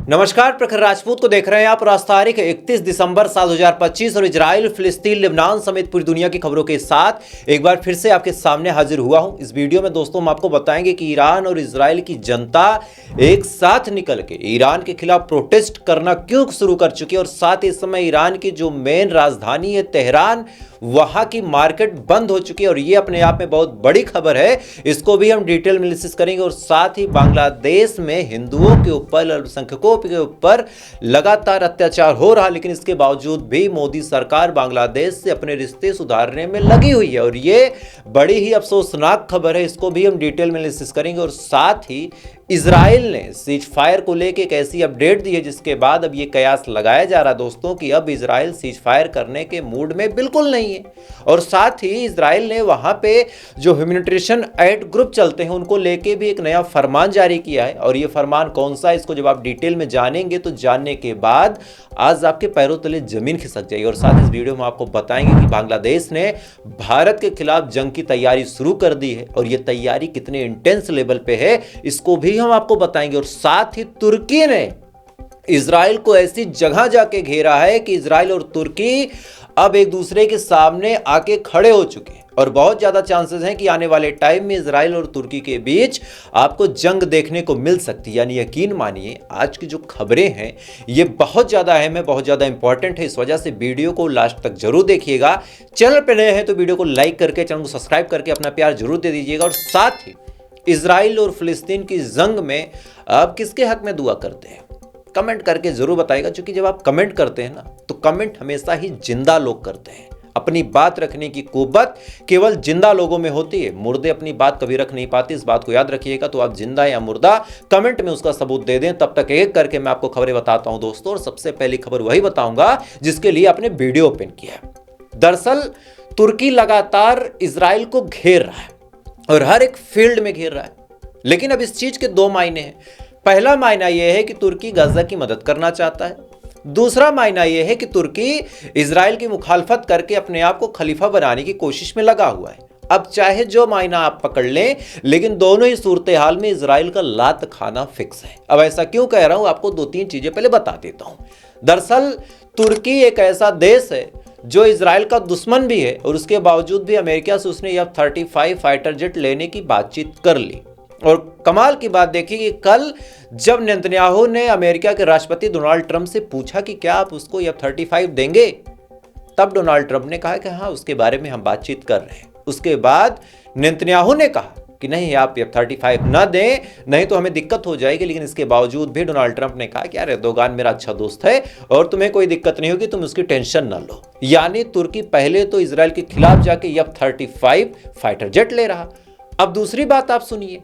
नमस्कार, प्रखर राजपूत को देख रहे हैं आप। और आज तारीख 31 दिसंबर साल 2025 और इजराइल, फिलिस्तीन, लेबनान समेत पूरी दुनिया की खबरों के साथ एक बार फिर से आपके सामने हाजिर हुआ हूं। इस वीडियो में दोस्तों हम आपको बताएंगे कि ईरान और इजराइल की जनता एक साथ निकल के ईरान के खिलाफ प्रोटेस्ट करना क्यों शुरू कर चुकी है, और साथ ही इस समय ईरान की जो मेन राजधानी है तेहरान, वहां की मार्केट बंद हो चुकी है और ये अपने आप में बहुत बड़ी खबर है। इसको भी हम डिटेल में एनालिसिस करेंगे। और साथ ही बांग्लादेश में हिंदुओं के ऊपर, अल्पसंख्यकों के ऊपर लगातार अत्याचार हो रहा, लेकिन इसके बावजूद भी मोदी सरकार बांग्लादेश से अपने रिश्ते सुधारने में लगी हुई है और ये बड़ी ही अफसोसनाक खबर है। इसको भी हम डिटेल में एनालिसिस करेंगे। और साथ ही इजराइल ने सीज फायर को लेकर एक ऐसी अपडेट दी है जिसके बाद अब ये कयास लगाया जा रहा है दोस्तों कि अब इजराइल सीज फायर करने के मूड में बिल्कुल नहीं है। और साथ ही इजराइल ने वहां पे जो ह्यूमैनिटेरियन एड ग्रुप चलते हैं उनको लेके भी एक नया फरमान जारी किया है। और ये फरमान कौन सा है, इसको जब आप डिटेल में जानेंगे तो जानने के बाद आज आपके पैरों तले जमीन खिसक जाएगी। और साथ इस वीडियो में आपको बताएंगे कि बांग्लादेश ने भारत के खिलाफ जंग की तैयारी शुरू कर दी है और ये तैयारी कितने इंटेंस लेवल पे है इसको भी हम आपको बताएंगे। और साथ ही तुर्की ने इजराइल को ऐसी जगह जाके घेरा है कि इजराइल और तुर्की अब एक दूसरे के सामने आके खड़े हो चुके हैं और बहुत ज्यादा चांसेस हैं कि आने वाले टाइम में इजराइल और तुर्की के बीच आपको जंग देखने को मिल सकती है। यानी यकीन मानिए आज की जो खबरें हैं ये बहुत ज्यादा अहम है, बहुत ज्यादा इंपॉर्टेंट है। इस वजह से वीडियो को लास्ट तक जरूर देखिएगा। चैनल पे नए हैं तो वीडियो को लाइक करके, चैनल को सब्सक्राइब करके अपना प्यार जरूर दे दीजिएगा। और साथ ही इजराइल और फिलिस्तीन की जंग में आप किसके हक में दुआ करते हैं कमेंट करके जरूर बताइएगा। क्योंकि जब आप कमेंट करते हैं ना तो कमेंट हमेशा ही जिंदा लोग करते हैं। अपनी बात रखने की कुव्वत केवल जिंदा लोगों में होती है, मुर्दे अपनी बात कभी रख नहीं पाते। इस बात को याद रखिएगा। तो आप जिंदा या मुर्दा कमेंट में उसका सबूत दे दें। तब तक एक करके मैं आपको खबरें बताता हूं दोस्तों। और सबसे पहली खबर वही बताऊंगा जिसके लिए आपने वीडियो ओपन किया है। दरअसल तुर्की लगातार इजराइल को घेर रहा है और हर एक फील्ड में घेर रहा है। लेकिन अब इस चीज के दो मायने हैं। पहला मायना यह है कि तुर्की गाजा की मदद करना चाहता है। दूसरा मायना यह है कि तुर्की इजराइल की मुखालफत करके अपने आप को खलीफा बनाने की कोशिश में लगा हुआ है। अब चाहे जो मायना आप पकड़ लें, लेकिन दोनों ही सूरत हाल में इजराइल का लात खाना फिक्स है। अब ऐसा क्यों कह रहा हूं, आपको दो तीन चीजें पहले बता देता हूं। दरअसल तुर्की एक ऐसा देश है जो इजराइल का दुश्मन भी है और उसके बावजूद भी अमेरिका से उसने F-35 फाइटर जेट लेने की बातचीत कर ली। और कमाल की बात देखिए कि कल जब नेतन्याहू ने अमेरिका के राष्ट्रपति डोनाल्ड ट्रंप से पूछा कि क्या आप उसको F-35 देंगे, तब डोनाल्ड ट्रंप ने कहा कि हाँ, उसके बारे में हम बातचीत कर रहे हैं। उसके बाद नेतन्याहू ने कहा कि नहीं, आप F-35 ना दें, नहीं तो हमें दिक्कत हो जाएगी। लेकिन इसके बावजूद भी डोनाल्ड ट्रंप ने कहा कि यार एर्दोगान मेरा अच्छा दोस्त है और तुम्हें कोई दिक्कत नहीं होगी, तुम उसकी टेंशन ना लो। यानी तुर्की पहले तो इजराइल के खिलाफ जाके F-35 फाइटर जेट ले रहा। अब दूसरी बात आप सुनिए।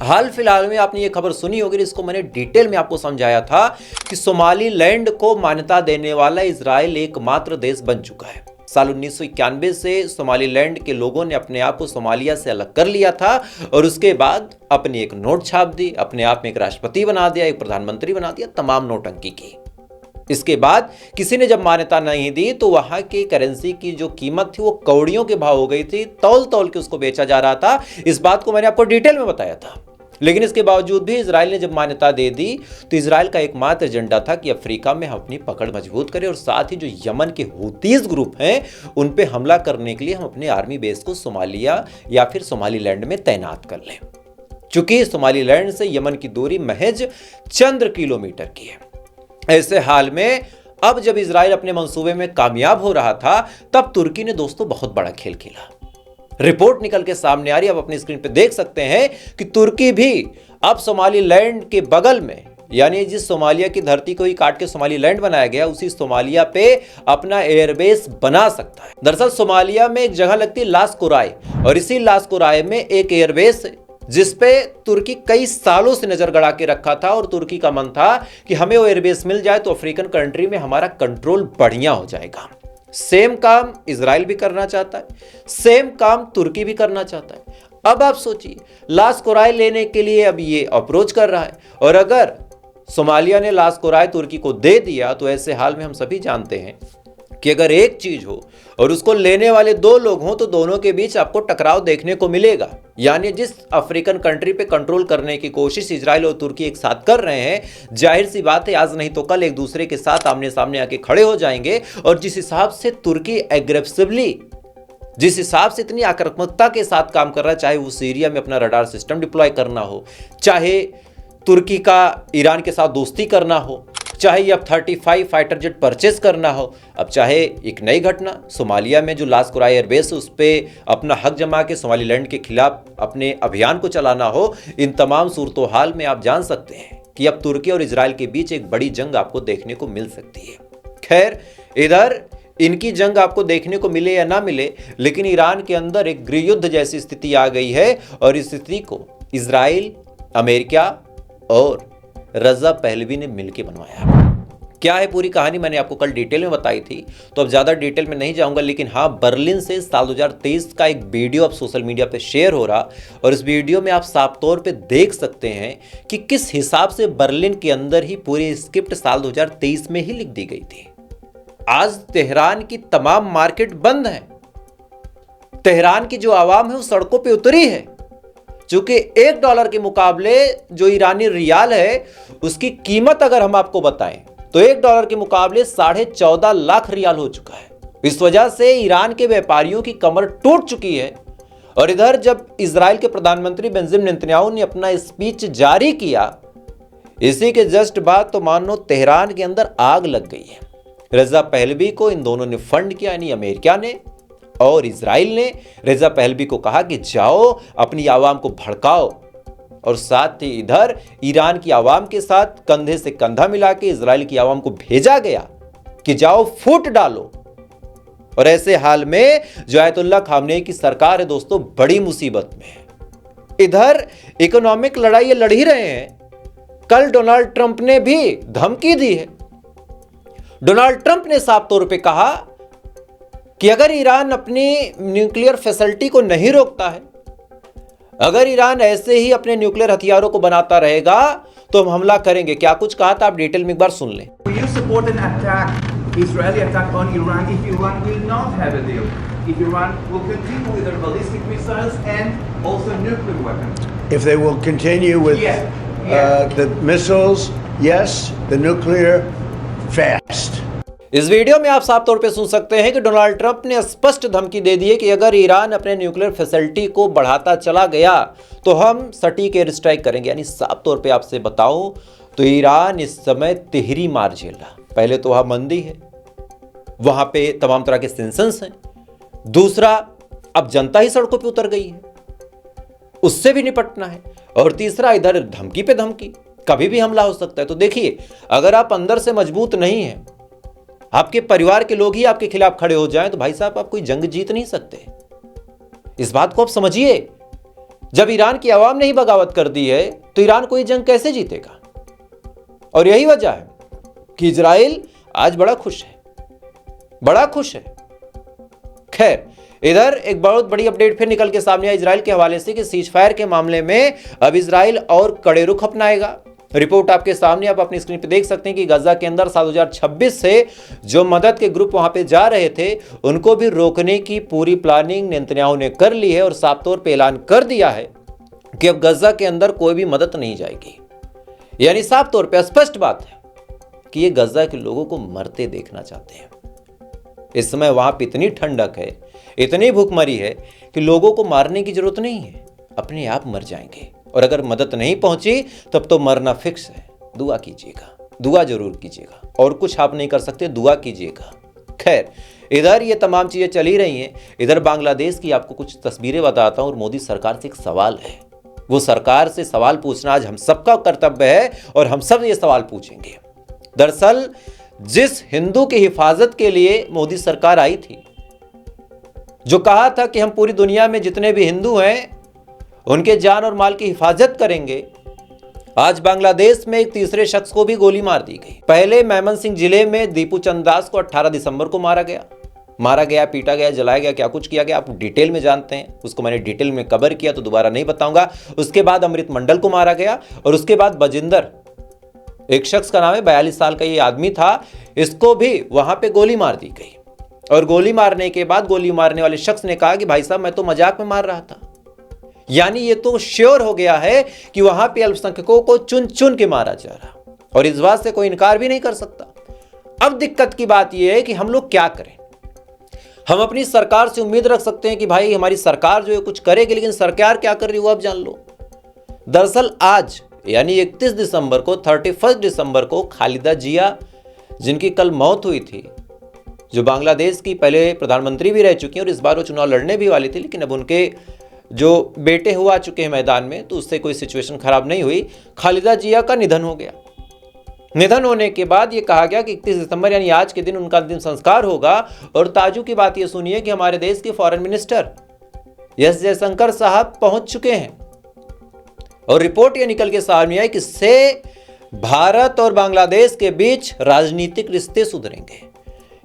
हाल फिलहाल में आपने ये खबर सुनी होगी, इसको मैंने डिटेल में आपको समझाया था कि सोमालीलैंड को मान्यता देने वाला इजराइल एकमात्र देश बन चुका है। साल 1991 से सोमालीलैंड के लोगों ने अपने आप को सोमालिया से अलग कर लिया था और उसके बाद अपनी एक नोट छाप दी, अपने आप में एक राष्ट्रपति बना दिया, एक प्रधानमंत्री बना दिया, तमाम नोटंकी की। इसके बाद किसी ने जब मान्यता नहीं दी तो वहां की करेंसी की जो कीमत थी वो कौड़ियों के भाव हो गई थी, तौल तौल के उसको बेचा जा रहा था। इस बात को मैंने आपको डिटेल में बताया था। लेकिन इसके बावजूद भी इजराइल ने जब मान्यता दे दी तो इजराइल का एकमात्र एजेंडा था कि अफ्रीका में हम अपनी पकड़ मजबूत करें और साथ ही जो यमन के हूतीज ग्रुप हैं उन पे हमला करने के लिए हम अपने आर्मी बेस को सोमालिया या फिर सोमालीलैंड में तैनात कर लें। चूंकि सोमालीलैंड से यमन की दूरी महज चंद किलोमीटर की है। ऐसे हाल में अब जब इजराइल अपने मंसूबे में कामयाब हो रहा था तब तुर्की ने दोस्तों बहुत बड़ा खेल खेला। रिपोर्ट निकल के सामने आ रही है, आप अपनी स्क्रीन पे देख सकते हैं कि तुर्की भी अब सोमालीलैंड के बगल में, यानी जिस सोमालिया की धरती को ही काट के सोमालीलैंड बनाया गया, उसी सोमालिया पे अपना एयरबेस बना सकता है। दरअसल सोमालिया में एक जगह लगती है लास कोराय और इसी लास कोराय में एक एयरबेस है जिसपे तुर्की कई सालों से नजर गड़ा के रखा था। और तुर्की का मन था कि हमें वो एयरबेस मिल जाए तो अफ्रीकन कंट्री में हमारा कंट्रोल बढ़िया हो जाएगा। सेम काम इजराइल भी करना चाहता है, सेम काम तुर्की भी करना चाहता है। अब आप सोचिए, लास कोराय लेने के लिए अब ये अप्रोच कर रहा है और अगर सोमालिया ने लास कोराय तुर्की को दे दिया तो ऐसे हाल में हम सभी जानते हैं कि अगर एक चीज हो और उसको लेने वाले दो लोग हों तो दोनों के बीच आपको टकराव देखने को मिलेगा। यानी जिस अफ्रीकन कंट्री पे कंट्रोल करने की कोशिश इजराइल और तुर्की एक साथ कर रहे हैं, जाहिर सी बात है आज नहीं तो कल एक दूसरे के साथ आमने सामने आके खड़े हो जाएंगे। और जिस हिसाब से तुर्की एग्रेसिवली, जिस हिसाब से इतनी आक्रामकता के साथ काम कर रहा है, चाहे वो सीरिया में अपना रडार सिस्टम डिप्लॉय करना हो, चाहे तुर्की का ईरान के साथ दोस्ती करना हो, चाहे F-35 फाइटर जेट परचेज करना हो, अब चाहे एक नई घटना सोमालिया में जो लास कुराई एयरबेस उस पर अपना हक जमा के सोमालीलैंड के खिलाफ अपने अभियान को चलाना हो, इन तमाम सूरतों हाल में आप जान सकते हैं कि अब तुर्की और इजराइल के बीच एक बड़ी जंग आपको देखने को मिल सकती है। खैर, इधर इनकी जंग आपको देखने को मिले या ना मिले, लेकिन ईरान के अंदर एक गृह युद्ध जैसी स्थिति आ गई है और इस स्थिति को इजराइल, अमेरिका और रजा पहलवी ने मिलकर बनवाया। क्या है पूरी कहानी मैंने आपको कल डिटेल में बताई थी, तो अब ज़्यादा डिटेल में नहीं जाऊंगा। लेकिन हाँ, बर्लिन से साल 2023 का एक वीडियो अब सोशल मीडिया पे शेयर हो रहा और इस वीडियो में आप साफ तौर पे देख सकते हैं कि किस हिसाब से बर्लिन के अंदर ही पूरी स्क्रिप्ट साल 2023 में ही लिख दी गई थी। आज तेहरान की तमाम मार्केट बंद है, तेहरान की जो आवाम है वो सड़कों पर उतरी है, चूंकि $1 के मुकाबले जो ईरानी रियाल है उसकी कीमत अगर हम आपको बताएं तो $1 के मुकाबले 14.5 लाख रियाल हो चुका है। इस वजह से ईरान के व्यापारियों की कमर टूट चुकी है। और इधर जब इजराइल के प्रधानमंत्री बेंजामिन नेतन्याहू ने अपना स्पीच जारी किया, इसी के जस्ट बाद तो मानो तेहरान के अंदर आग लग गई है। रजा पहलवी को इन दोनों ने फंड किया, यानी अमेरिका ने और इजराइल ने। रजा पहलवी को कहा कि जाओ अपनी आवाम को भड़काओ, और साथ ही इधर ईरान की आवाम के साथ कंधे से कंधा मिला के इजराइल की आवाम को भेजा गया कि जाओ फूट डालो। और ऐसे हाल में जो आयतुल्लाह खामनेई की सरकार है दोस्तों बड़ी मुसीबत में है। इधर इकोनॉमिक लड़ाई लड़ ही रहे हैं। कल डोनाल्ड ट्रंप ने भी धमकी दी है। डोनाल्ड ट्रंप ने साफ तौर पे कहा कि अगर ईरान अपनी न्यूक्लियर फैसिलिटी को नहीं रोकता है, अगर ईरान ऐसे ही अपने न्यूक्लियर हथियारों को बनाता रहेगा तो हम हमला करेंगे। क्या कुछ कहा था आप डिटेल में एक बार सुन लें। Will you support an attack, Israeli attack on Iran if Iran will not have a deal? If Iran will continue with their ballistic missiles and also nuclear weapons? If they will continue with the missiles, yes, the nuclear, fast. इस video में आप साफ तौर पे सुन सकते हैं कि Donald Trump ने स्पष्ट धमकी दे दी है कि अगर ईरान अपने न्यूक्लियर फैसिलिटी को बढ़ाता चला गया तो हम सटीक एयर स्ट्राइक करेंगे। यानी साफ तौर पे आपसे बताऊं तो ईरान इस समय तिहरी मार झेल रहा। पहले तो वहां मंदी है, वहां पे तमाम तरह के सेंसन्स हैं, दूसरा अब जनता ही सड़कों पर उतर गई है, उससे भी निपटना है, और तीसरा इधर धमकी पे धमकी, कभी भी हमला हो सकता है। तो देखिए, अगर आप अंदर से मजबूत नहीं हैं, आपके परिवार के लोग ही आपके खिलाफ खड़े हो जाएं, तो भाई साहब आप कोई जंग जीत नहीं सकते। इस बात को आप समझिए। जब ईरान की आवाम ने ही बगावत कर दी है तो ईरान कोई जंग कैसे जीतेगा। और यही वजह है कि इजराइल आज बड़ा खुश है, बड़ा खुश है। खैर, इधर एक बहुत बड़ी अपडेट फिर निकल के सामने आई इजराइल के हवाले से कि सीज फायर के मामले में अब इजराइल और कड़े रुख अपनाएगा। रिपोर्ट आपके सामने आप अपनी स्क्रीन पे देख सकते हैं कि गजा के अंदर साल 2026 से जो मदद के ग्रुप वहां पे जा रहे थे उनको भी रोकने की पूरी प्लानिंग नेतन्याहू ने कर ली है और साफ तौर पे ऐलान कर दिया है कि अब गजा के अंदर कोई भी मदद नहीं जाएगी। यानी साफ तौर पे स्पष्ट बात है कि ये गजा के लोगों को मरते देखना चाहते हैं। इस समय वहां पे इतनी ठंडक है, इतनी भूखमरी है कि लोगों को मारने की जरूरत नहीं है, अपने आप मर जाएंगे। और अगर मदद नहीं पहुंची तब तो मरना फिक्स है। दुआ कीजिएगा, दुआ जरूर कीजिएगा, और कुछ आप नहीं कर सकते, दुआ कीजिएगा। खैर, इधर ये तमाम चीजें चली रही हैं। इधर बांग्लादेश की आपको कुछ तस्वीरें बताता हूं और मोदी सरकार से एक सवाल है। वो सरकार से सवाल पूछना आज हम सबका कर्तव्य है और हम सब ये सवाल पूछेंगे। दरअसल जिस हिंदू की हिफाजत के लिए मोदी सरकार आई थी, जो कहा था कि हम पूरी दुनिया में जितने भी हिंदू हैं उनके जान और माल की हिफाजत करेंगे, आज बांग्लादेश में एक तीसरे शख्स को भी गोली मार दी गई। पहले मेमनसिंह जिले में दीपू चंद दास को 18 दिसंबर को मारा गया, पीटा गया, जलाया गया, क्या कुछ किया गया आप डिटेल में जानते हैं। उसको मैंने डिटेल में कवर किया तो दोबारा नहीं बताऊंगा। उसके बाद अमृत मंडल को मारा गया और उसके बाद बजिंदर, एक शख्स का नाम है, 42 साल का ये आदमी था, इसको भी वहां पे गोली मार दी गई। और गोली मारने के बाद गोली मारने वाले शख्स ने कहा कि भाई साहब मैं तो मजाक में मार रहा था। यानी ये तो श्योर हो गया है कि वहां पे अल्पसंख्यकों को चुन चुन के मारा जा रहा, और इस बात से कोई इनकार भी नहीं कर सकता। अब दिक्कत की बात यह है कि हम लोग क्या करें। हम अपनी सरकार से उम्मीद रख सकते हैं कि भाई हमारी सरकार जो है कुछ करेगी, लेकिन सरकार क्या कर रही है वो आप जान लो। दरअसल आज यानी 31 दिसंबर को 31 दिसंबर को खालिदा जिया, जिनकी कल मौत हुई थी, जो बांग्लादेश की पहले प्रधानमंत्री भी रह चुकी हैं और इस बार वो चुनाव लड़ने भी वाली थी, लेकिन अब उनके जो बेटे हुआ चुके हैं मैदान में, तो उससे कोई सिचुएशन खराब नहीं हुई। खालिदा जिया का निधन हो गया। निधन होने के बाद ये कहा गया कि 31 दिसंबर यानी आज के दिन उनका अंतिम संस्कार होगा। और ताजु की बात ये सुनिए कि हमारे देश के फॉरेन मिनिस्टर एस जयशंकर साहब पहुंच चुके हैं और रिपोर्ट ये निकल के सामने आई कि इससे भारत और बांग्लादेश के बीच राजनीतिक रिश्ते सुधरेंगे।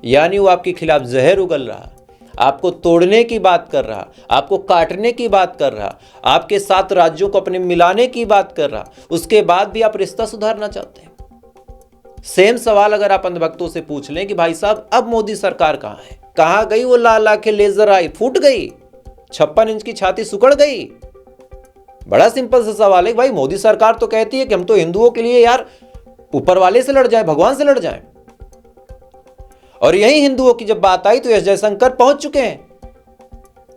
यानी वो आपके खिलाफ जहर उगल रहा, आपको तोड़ने की बात कर रहा, आपको काटने की बात कर रहा, आपके 7 राज्यों को अपने मिलाने की बात कर रहा, उसके बाद भी आप रिश्ता सुधारना चाहते हैं। सेम सवाल अगर आप अंधभक्तों से पूछ लें कि भाई साहब अब मोदी सरकार कहां है, कहां गई वो लाल आंखें लेजर आई, फूट गई, 56 इंच की छाती सुकड़ गई। बड़ा सिंपल सा सवाल है भाई, मोदी सरकार तो कहती है कि हम तो हिंदुओं के लिए यार ऊपर वाले से लड़ जाएं, भगवान से लड़ जाएं, और यही हिंदुओं की जब बात आई तो एस जयशंकर पहुंच चुके हैं।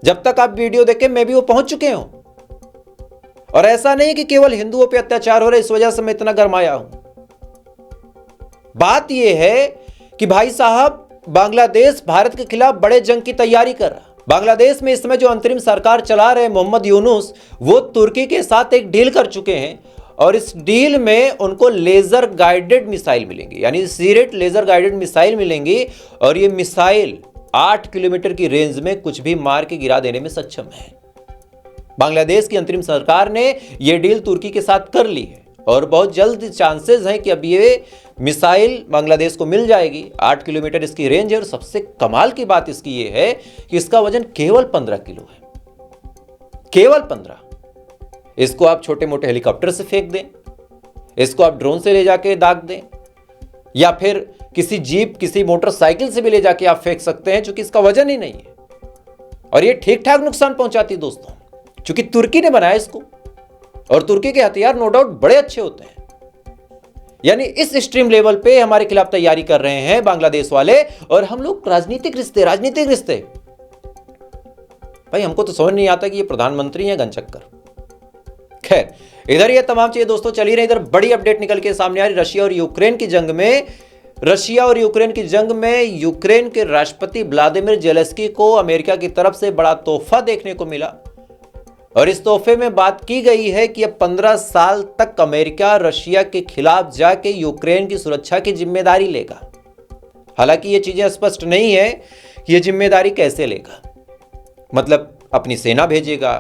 जब तक आप वीडियो देखें मैं भी वो पहुंच चुके हूं। और ऐसा नहीं कि केवल हिंदुओं पे अत्याचार हो रहा है इस वजह से मैं इतना गरमाया हूं। बात यह है कि भाई साहब बांग्लादेश भारत के खिलाफ बड़े जंग की तैयारी कर रहा। बांग्लादेश में इस समय जो अंतरिम सरकार चला रहे मोहम्मद यूनुस, वो तुर्की के साथ एक डील कर चुके हैं और इस डील में उनको लेजर गाइडेड मिसाइल मिलेंगी, यानी सीरेट लेजर गाइडेड मिसाइल मिलेंगी। और ये मिसाइल 8 किलोमीटर की रेंज में कुछ भी मार के गिरा देने में सक्षम है। बांग्लादेश की अंतरिम सरकार ने यह डील तुर्की के साथ कर ली है और बहुत जल्द चांसेस हैं कि अब ये मिसाइल बांग्लादेश को मिल जाएगी। 8 किलोमीटर इसकी रेंज है और सबसे कमाल की बात इसकी ये है कि इसका वजन केवल 15 किलो है, केवल 15। इसको आप छोटे मोटे हेलीकॉप्टर से फेंक दें, इसको आप ड्रोन से ले जाके दाग दें, या फिर किसी जीप किसी मोटरसाइकिल से भी ले जाके आप फेंक सकते हैं, क्योंकि इसका वजन ही नहीं है और ये ठीक ठाक नुकसान पहुंचाती है दोस्तों, क्योंकि तुर्की ने बनाया इसको और तुर्की के हथियार नो डाउट बड़े अच्छे होते हैं। यानी इस एक्सट्रीम लेवल पे हमारे खिलाफ तैयारी कर रहे हैं बांग्लादेश वाले, और हम लोग राजनीतिक रिश्ते। भाई हमको तो समझ नहीं आता कि ये प्रधानमंत्री हैं गनचक्कर। खैर, इधर ये तमाम चीजें दोस्तों चली रही। इधर बड़ी अपडेट निकल के सामने आ रही रशिया और यूक्रेन की जंग में यूक्रेन के राष्ट्रपति व्लादिमीर जेलेंस्की को अमेरिका की तरफ से बड़ा तोहफा देखने को मिला और इस तोहफे में बात की गई है कि अब 15 साल तक अमेरिका रशिया के खिलाफ जाके यूक्रेन की सुरक्षा की जिम्मेदारी लेगा। हालांकि ये चीजें स्पष्ट नहीं है कि ये जिम्मेदारी कैसे लेगा, मतलब अपनी सेना भेजेगा,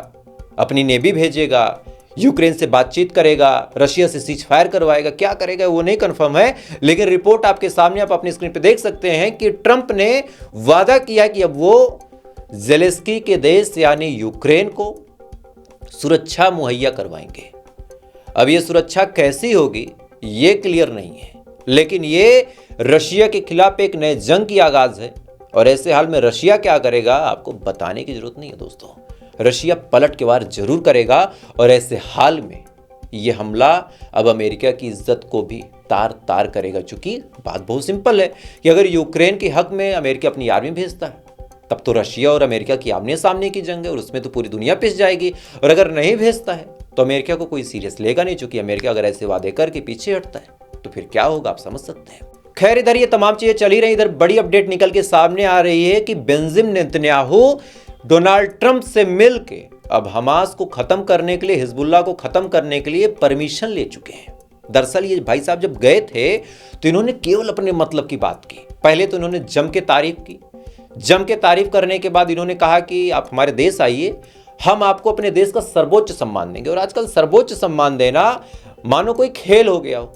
अपनी नेवी भेजेगा, यूक्रेन से बातचीत करेगा, रशिया से सीज फायर करवाएगा, क्या करेगा वो नहीं कंफर्म है। लेकिन रिपोर्ट आपके सामने आप अपनी स्क्रीन पे देख सकते हैं कि ट्रंप ने वादा किया कि अब वो जेलेंस्की के देश यानी यूक्रेन को सुरक्षा मुहैया करवाएंगे। अब ये सुरक्षा कैसी होगी ये क्लियर नहीं है, लेकिन ये रशिया के खिलाफ एक नए जंग की आगाज है और ऐसे हाल में रशिया क्या करेगा आपको बताने की जरूरत नहीं है दोस्तों। रशिया पलट के वार जरूर करेगा और ऐसे हाल में यह हमला अब अमेरिका की इज्जत को भी तार तार करेगा। चूंकि बात बहुत सिंपल है कि अगर यूक्रेन के हक में अमेरिका अपनी आर्मी भेजता है तब तो रशिया और अमेरिका की आमने सामने की जंग है और उसमें तो पूरी दुनिया पिस जाएगी, और अगर नहीं भेजता है तो अमेरिका को कोई सीरियस लेगा नहीं। चूंकि अमेरिका अगर ऐसे वादे करके पीछे हटता है तो फिर क्या होगा आप समझ सकते हैं। खैर, इधर ये तमाम चीजें चली रही। इधर बड़ी अपडेट निकल के सामने आ रही है कि बेंजामिन नेतन्याहू डोनाल्ड ट्रंप से मिलके अब हमास को खत्म करने के लिए, हिजबुल्लाह को खत्म करने के लिए परमिशन ले चुके हैं। दरअसल ये भाई साहब जब गए थे तो इन्होंने केवल अपने मतलब की बात की। पहले तो इन्होंने जम के तारीफ की, जम के तारीफ करने के बाद इन्होंने कहा कि आप हमारे देश आइए, हम आपको अपने देश का सर्वोच्च सम्मान देंगे। और आजकल सर्वोच्च सम्मान देना मानो कोई खेल हो गया हो।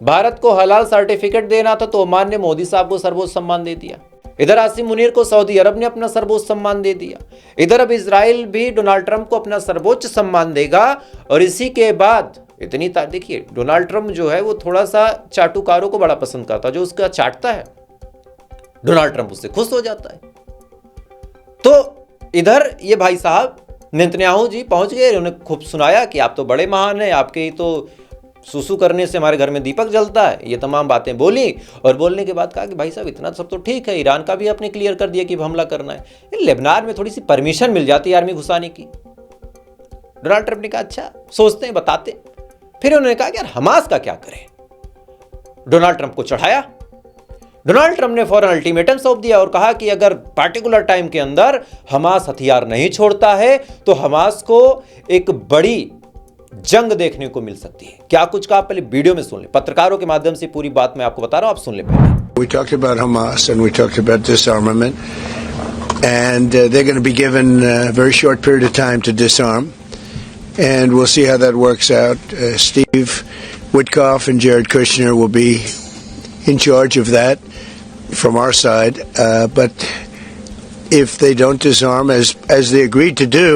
भारत को हलाल सर्टिफिकेट देना था तो ओमान ने मोदी साहब को सर्वोच्च सम्मान दे दिया। इधर आसिम मुनीर को सऊदी अरब ने अपना सर्वोच्च सम्मान दे दिया। इधर अब इजराइल भी डोनाल्ड ट्रंप को अपना सर्वोच्च सम्मान देगा। और इसी के बाद इतनी देखिए, डोनाल्ड ट्रंप जो है वो थोड़ा सा चाटुकारों को बड़ा पसंद करता है, जो उसका चाटता है डोनाल्ड ट्रंप उससे खुश हो जाता है। तो इधर ये भाई साहब नेतन्याहू जी पहुंच गए, उन्हें खूब सुनाया कि आप तो बड़े महान हैं, आपके ही तो सुसु करने से हमारे घर में दीपक जलता है, ये तमाम बातें बोली। और बोलने के बाद कहा कि भाई साहब इतना सब तो ठीक है, ईरान का भी आपने क्लियर कर दिया कि हमला करना है, लेबनान में थोड़ी सी परमिशन मिल जाती है आर्मी घुसाने की। डोनाल्ड ट्रंप ने कहा अच्छा सोचते हैं, बताते। फिर उन्होंने कहा कि यार हमास का क्या करें, डोनाल्ड ट्रंप को चढ़ाया। डोनाल्ड ट्रंप ने फौरन अल्टीमेटम सौंप दिया और कहा कि अगर पार्टिकुलर टाइम के अंदर हमास हथियार नहीं छोड़ता है तो हमास को एक बड़ी जंग देखने को मिल सकती है। क्या कुछ कहा पहले वीडियो में सुन ले, पत्रकारों के माध्यम से पूरी बात मैं आपको बता रहा हूं, आप सुन ले पहले। We talked about Hamas and we talked about disarmament, and they're going to be given a very short period of time to disarm, and we'll see how that works out. Steve Witkoff and Jared Kushner will be in charge of that from our side, but if they don't disarm as they agreed to do,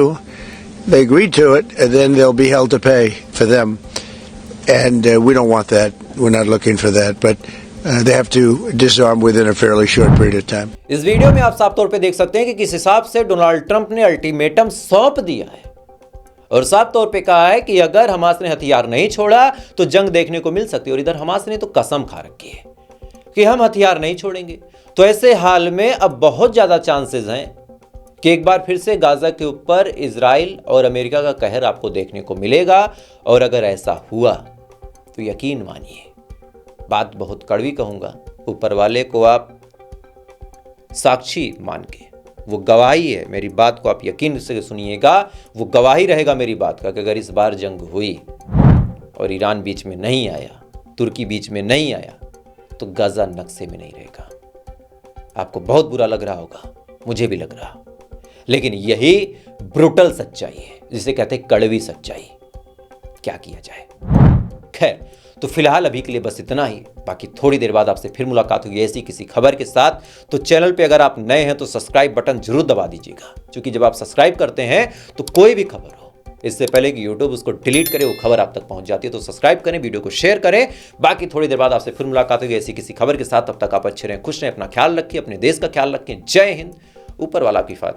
they agreed to it, and then they'll be held to pay for them, and we don't want that. We're not looking for that, but they have to disarm within a fairly short period of time. इस video में आप साफ तौर पे देख सकते हैं कि किस हिसाब से डोनाल्ड ट्रंप ने अल्टीमेटम सौंप दिया है और साफ तौर पे कहा है कि अगर हमास ने हथियार नहीं छोड़ा तो जंग देखने को मिल सकती है। और इधर हमास ने तो कसम खा रखी है कि हम हथियार नहीं छोड़ेंगे। तो ऐसे हाल में अब बहुत ज्यादा चांसेस हैं कि एक बार फिर से गाजा के ऊपर इजराइल और अमेरिका का कहर आपको देखने को मिलेगा। और अगर ऐसा हुआ तो यकीन मानिए, बात बहुत कड़वी कहूंगा, ऊपर वाले को आप साक्षी मान के, वो गवाही है, मेरी बात को आप यकीन से सुनिएगा, वो गवाही रहेगा मेरी बात का कि अगर इस बार जंग हुई और ईरान बीच में नहीं आया, तुर्की बीच में नहीं आया, तो गाजा नक्शे में नहीं रहेगा। आपको बहुत बुरा लग रहा होगा, मुझे भी लग रहा, लेकिन यही ब्रूटल सच्चाई है, जिसे कहते हैं कड़वी सच्चाई। क्या किया जाए। खैर, तो फिलहाल अभी के लिए बस इतना ही। बाकी थोड़ी देर बाद आपसे फिर मुलाकात होगी ऐसी किसी खबर के साथ। तो चैनल पे अगर आप नए हैं तो सब्सक्राइब बटन जरूर दबा दीजिएगा, क्योंकि जब आप सब्सक्राइब करते हैं तो कोई भी खबर हो, इससे पहले कि यूट्यूब उसको डिलीट करे, वो खबर आप तक पहुंच जाती है। तो सब्सक्राइब करें, वीडियो को शेयर करें। बाकी थोड़ी देर बाद आपसे फिर मुलाकात होगी ऐसी किसी खबर के साथ। तब तक आप अच्छे रहें, खुश रहें, अपना ख्याल रखिए, अपने देश का ख्याल रखें। जय हिंद, ऊपर वाला आपकी हिफाज़त।